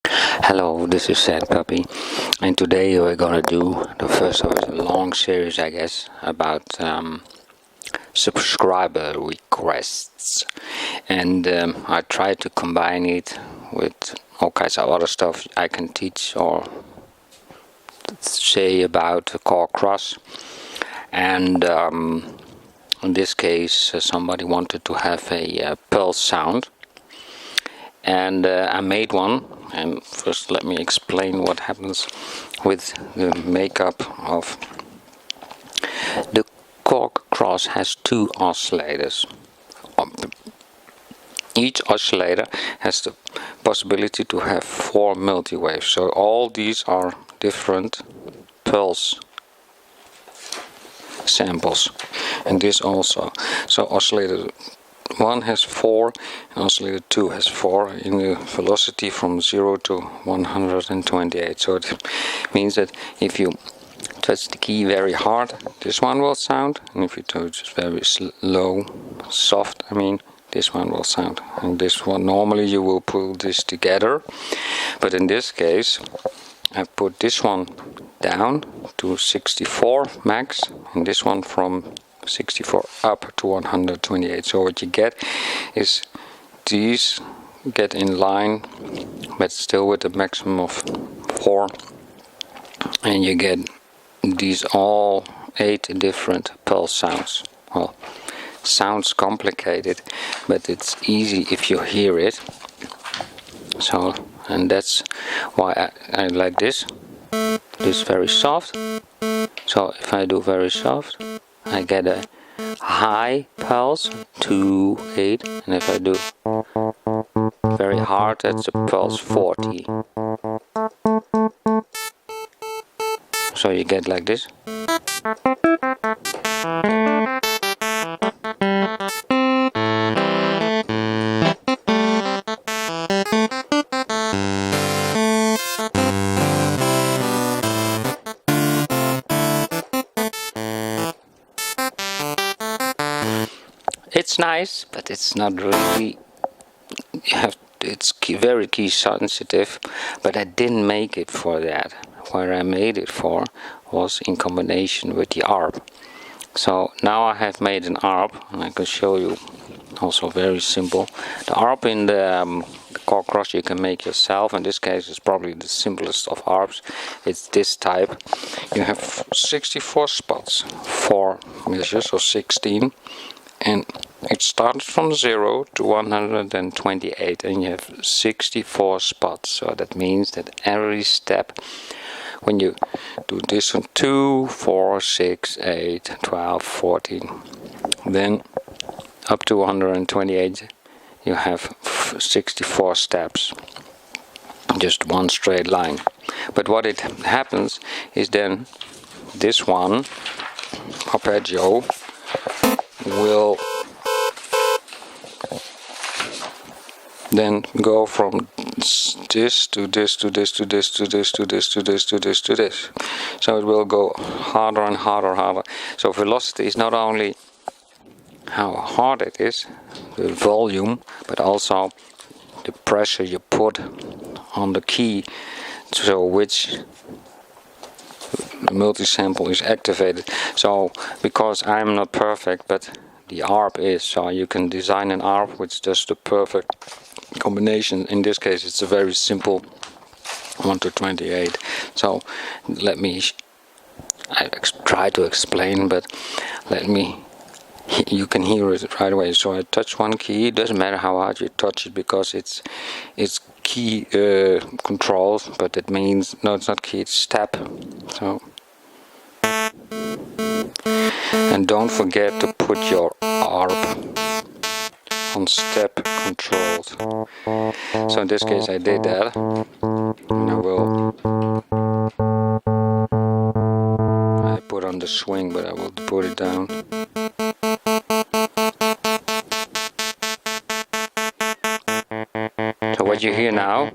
Hello, this is Sandpuppy, and today we're gonna do the first of a long series, I guess, about subscriber requests. And I try to combine it with all kinds of other stuff I can teach or say about the chord cross. And in this case, somebody wanted to have a pulse sound, and I made one. And first let me explain what happens with the makeup of the chord cross. Has two oscillators. Each oscillator has the possibility to have 4 multi-waves, so all these are different pulse samples, and this also. So oscillator 1 has 4, and oscillator 2 has 4 in the velocity from 0 to 128. So it means that if you touch the key very hard, this one will sound, and if you touch very low, soft, this one will sound. And this one, normally you will pull this together, but in this case I put this one down to 64 max, and this one from 64 up to 128. So what you get is these get in line, but still with a maximum of 4, and you get these all 8 different pulse sounds. Well, sounds complicated, but it's easy if you hear it. So, and that's why I like this very soft. So if I do very soft, I get a high pulse 2, 8, and if I do very hard, that's a pulse 40. So you get like this. It's nice, but it's not really. It's very key sensitive, but I didn't make it for that. What I made it for was in combination with the ARP. So now I have made an ARP, and I can show you. Also very simple. The ARP in the chord cross you can make yourself. In this case, it's probably the simplest of ARPs. It's this type. You have 64 spots, 4 measures, or 16. And it starts from 0 to 128, and you have 64 spots. So that means that every step, when you do this one, 2, 4, 6, 8, 12, 14, then up to 128, you have 64 steps, just one straight line. But what it happens is then this one, Arpeggio, will then go from this to this to this to this to this to this to this to this to this. So it will go harder and harder, harder. So velocity is not only how hard it is, the volume, but also the pressure you put on the key, so which multi-sample is activated. So because I'm not perfect, but the ARP is, so you can design an ARP which does the perfect combination. In this case it's a very simple 1 to 28. So let me try to explain, but you can hear it right away. So I touch one key. It doesn't matter how hard you touch it, because it's key controls, but it means, no, it's not key, it's step. So, and don't forget to put your ARP on step controlled. So in this case I did that, and I put on the swing, but I will put it down. So what you hear now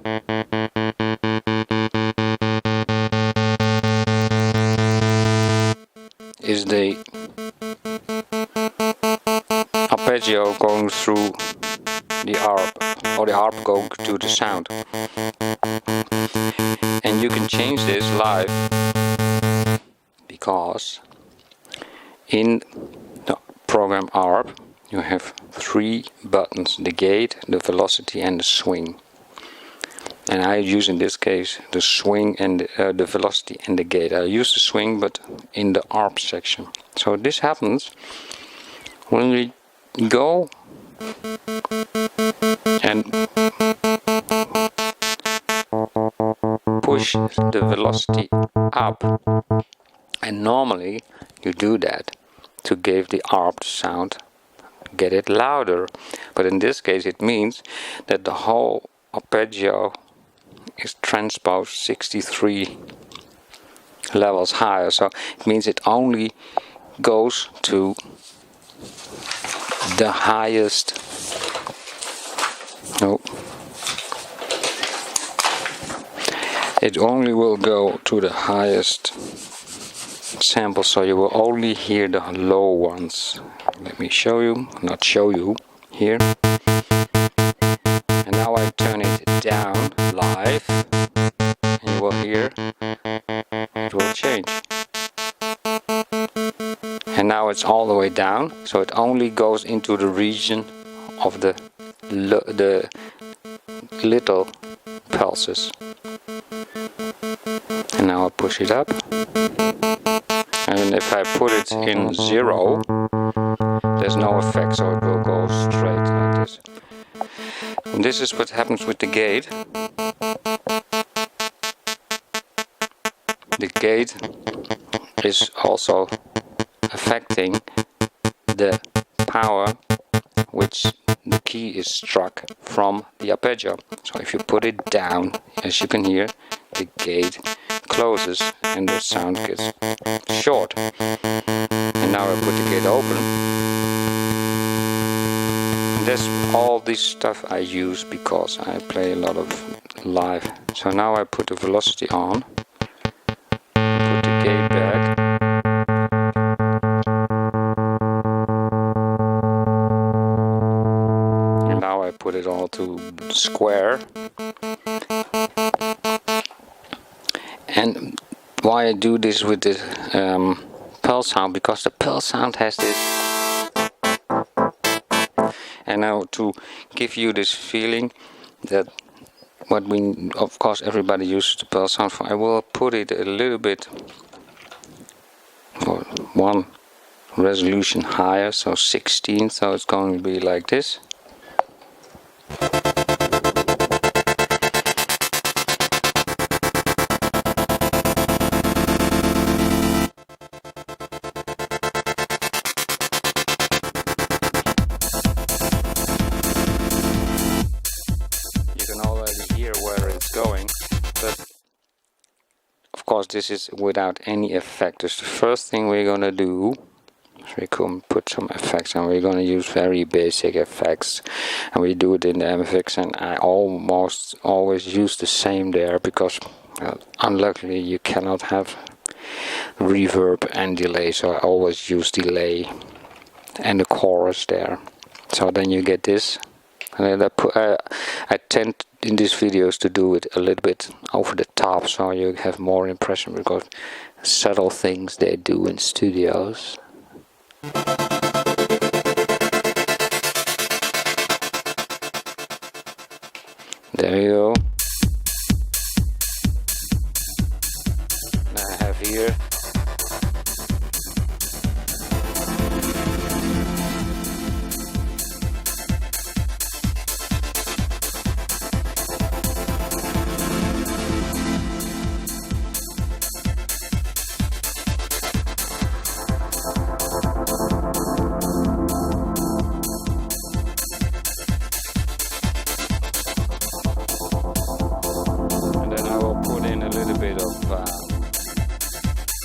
is the arpeggio going through the ARP, or the ARP going to the sound. you can change this live, because in the program ARP you have 3 buttons: the gate, the velocity and the swing. And I use in this case the swing and the velocity and the gate. I use the swing but in the ARP section. So this happens when we go and push the velocity up. And normally you do that to give the ARP sound, get it louder. But in this case it means that the whole arpeggio is transposed 63 levels higher. So it means it only goes to the highest. No. It only will go to the highest sample, so you will only hear the low ones. Let me show you, not show you, here. And now I turn it down live, and you will hear it will change. And now it's all the way down, so it only goes into the region of the little pulses. And now I push it up, and if I put it in 0, there's no effect, so it will go straight like this. And this is what happens with the gate. The gate is also affecting the power which the key is struck from the arpeggio. So if you put it down, as you can hear, the gate closes and the sound gets short. And now I put the gate open. And that's all this stuff I use because I play a lot of live. So now I put the velocity on, put the gate back. And now I put it all to square. And why I do this with the pulse sound, because the pulse sound has this. And now to give you this feeling that what we, of course everybody uses the pulse sound for, I will put it a little bit, or 1 resolution higher, so 16, so it's going to be like this. Where it's going, but of course this is without any effect. This is the first thing we're gonna do. We can put some effects, and we're gonna use very basic effects, and we do it in the MFX, and I almost always use the same there because unluckily you cannot have reverb and delay, so I always use delay and the chorus there. So then you get this. And then I tend in these videos to do it a little bit over the top, so you have more impression, because subtle things they do in studios. There you go. And I have here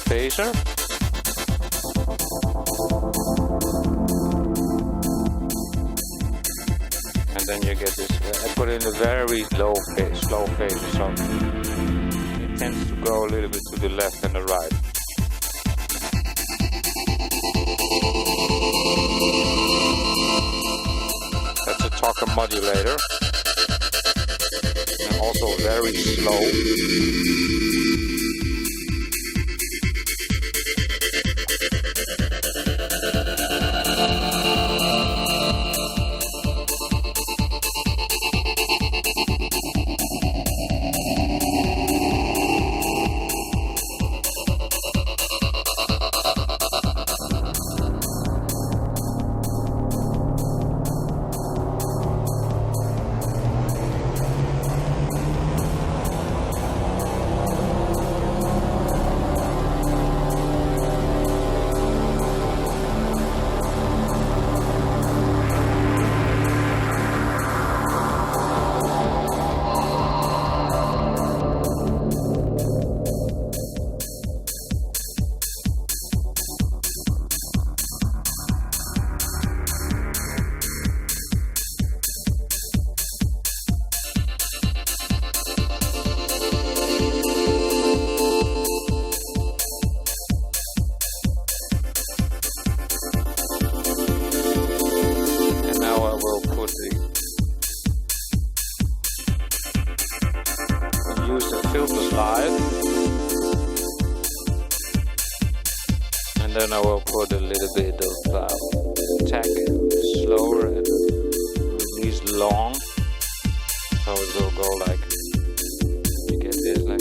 phaser. And then you get this, I put in a very slow phaser, so it tends to go a little bit to the left and the right. That's a talker modulator, and also very slow. use the filters live, and then I will put a little bit of attack slower and release long, so it will go like, you get this, like.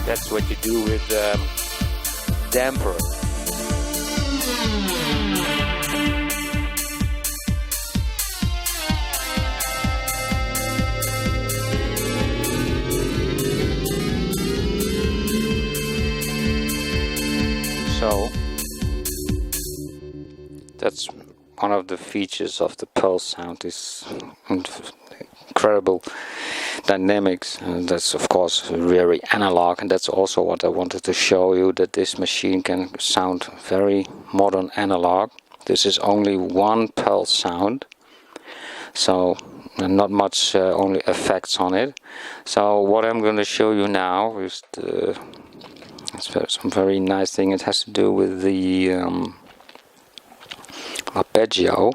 That's what you do with damper. So that's one of the features of the pulse sound, is incredible dynamics, and that's of course very analog, and that's also what I wanted to show you, that this machine can sound very modern analog. This is only one pulse sound, so not much only effects on it. So what I'm going to show you now is some very nice thing. It has to do with the Arpeggio.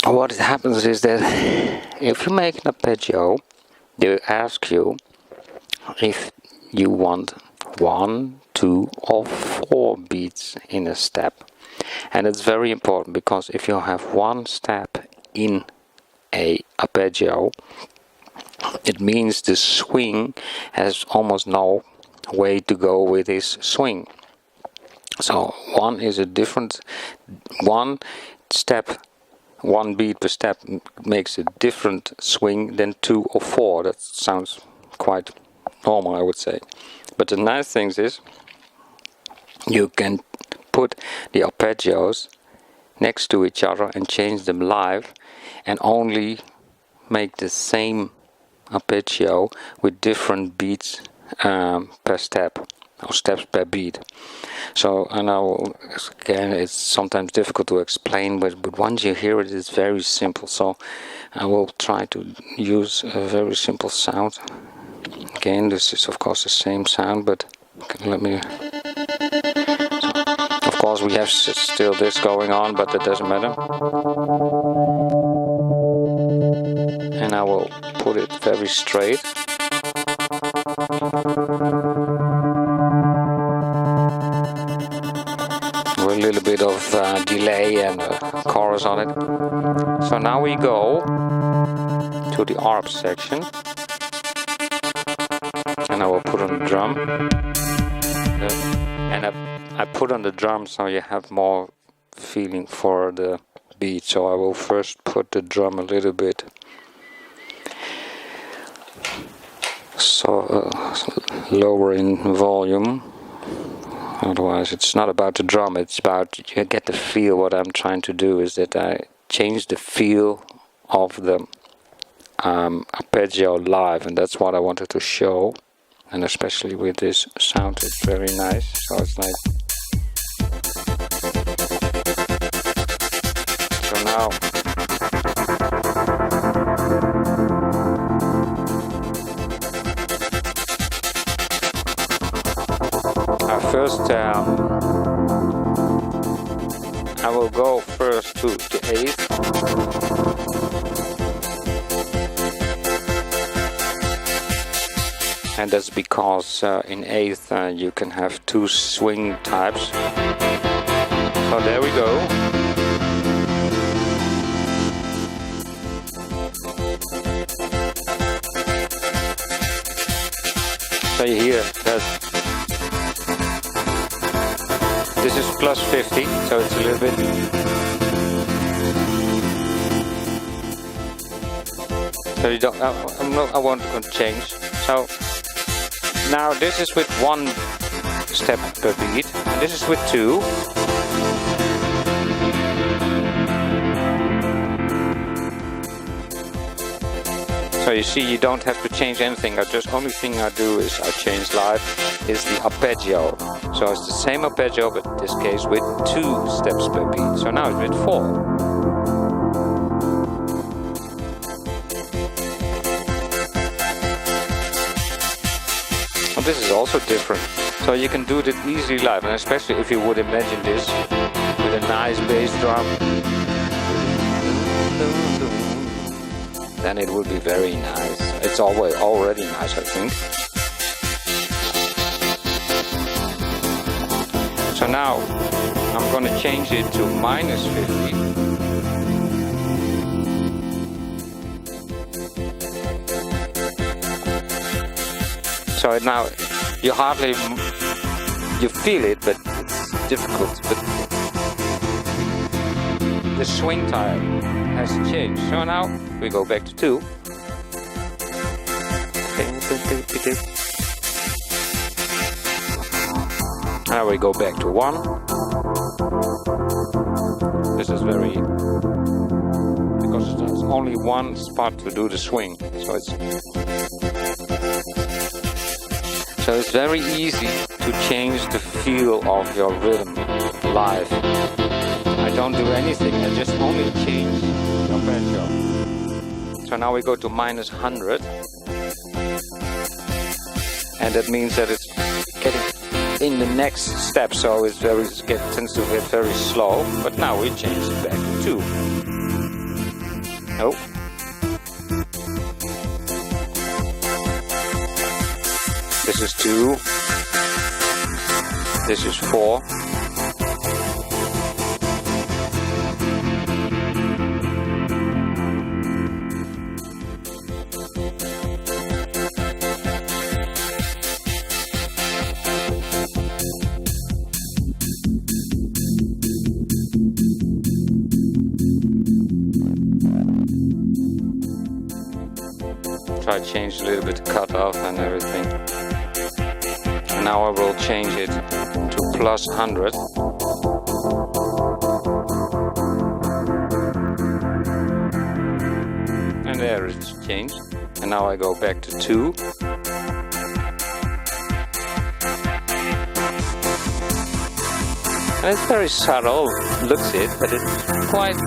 What happens is that if you make an arpeggio, they ask you if you want 1, 2 or 4 beats in a step. And it's very important, because if you have one step in a arpeggio, it means the swing has almost no way to go with this swing. So one is a different, one beat per step makes a different swing than 2 or 4. That sounds quite normal, I would say. But the nice thing is, you can put the arpeggios next to each other and change them live, and only make the same arpeggio with different beats per step, or steps per beat. So, I know again it's sometimes difficult to explain, but once you hear it, it's very simple. So I will try to use a very simple sound. Again, this is of course the same sound, but let me. So, of course, we have still this going on, but it doesn't matter. And I will put it very straight. With a little bit of delay and chorus on it. So now we go to the arp section, and I will put on the drum. And I put on the drum so you have more feeling for the beat. So I will first put the drum a little bit lower in volume. Otherwise it's not about the drum, it's about, you get the feel. What I'm trying to do is that I change the feel of the arpeggio live, and that's what I wanted to show. And especially with this sound, it's very nice. So it's like, so now first I will go first to the 8th, and that's because in 8th you can have 2 swing types. So there we go. So you hear that this is plus 50, so it's a little bit. So you don't. I won't change. So Now this is with 1 step per beat, and this is with 2. So you see, you don't have to change anything. Only thing I do is I change live is the arpeggio. So it's the same arpeggio, but in this case with 2 steps per beat. So now it's with 4. This is also different, so you can do it easily live, and especially if you would imagine this with a nice bass drum, then it would be very nice. It's already nice, I think. So now I'm gonna change it to -50. So now you feel it, but it's difficult. But the swing time has changed. So now we go back to 2. Now we go back to 1. This is because there's only one spot to do the swing, so it's very easy to change the feel of your rhythm live. I don't do anything, I just only change the arpeggio. So now we go to -100, and that means that it's getting in the next step, so it tends to get very slow. But now we change it back to 2. Nope. This is 2. This is 4. Try to change a little bit the cutoff and everything. Now I will change it to +100. And there it's changed. And now I go back to 2. And it's very subtle, looks it, but it's quite...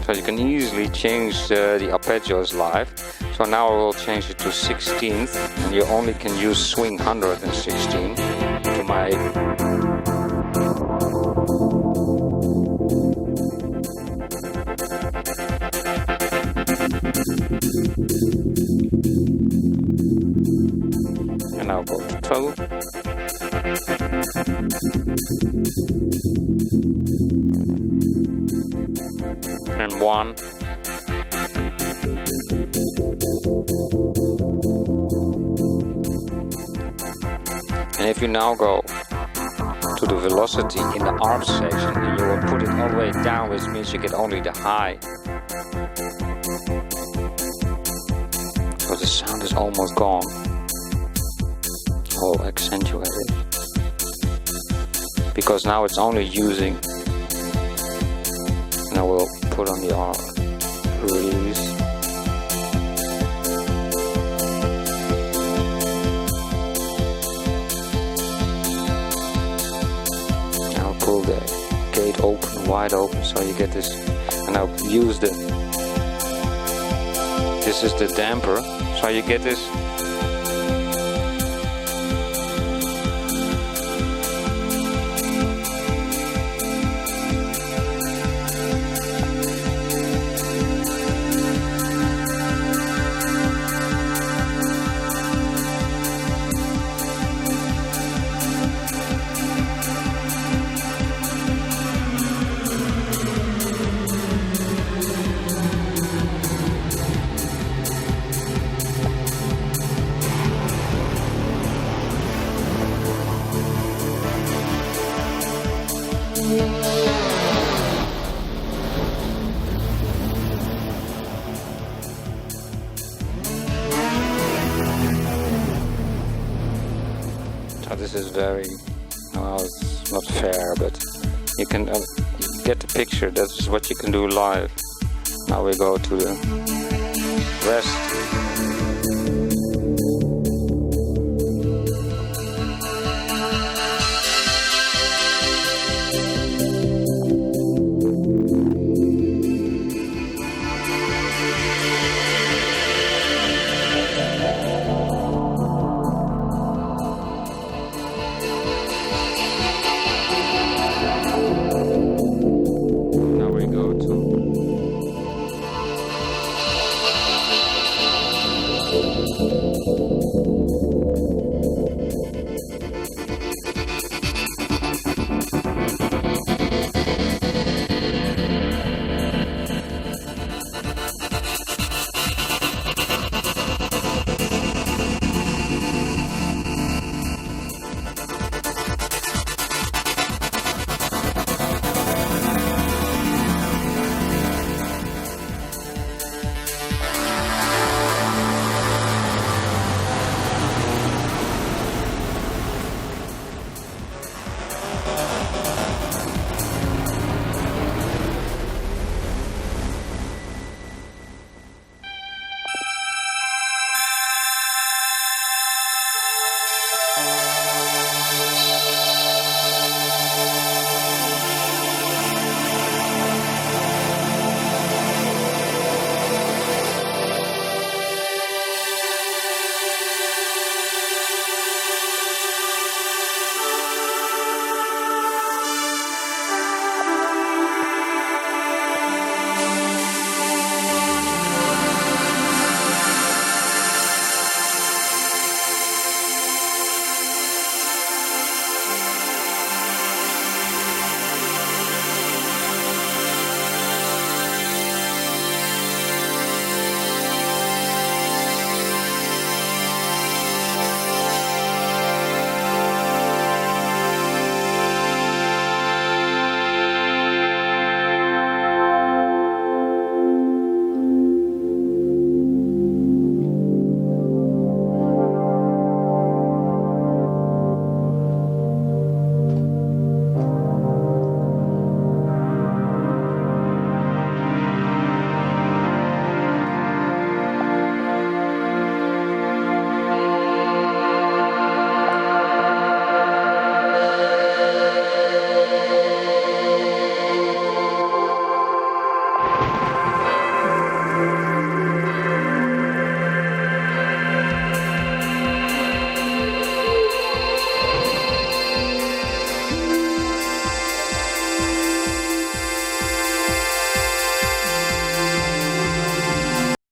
So you can easily change the arpeggios live. So now I will change it to 16th, and you only can use swing 116 to my... And now go to 12. And 1. And if you now go to the velocity in the arp section, and you will put it all the way down, which means you get only the high. So the sound is almost gone. I'll accentuate it. Because now it's only using, and I will put on the arp release. I'll pull the gate open, wide open, so you get this, and I'll use this is the damper, so you get this. this is very, well, it's not fair, but you can you get the picture. That's what you can do live. Now we go to the rest. Now we go to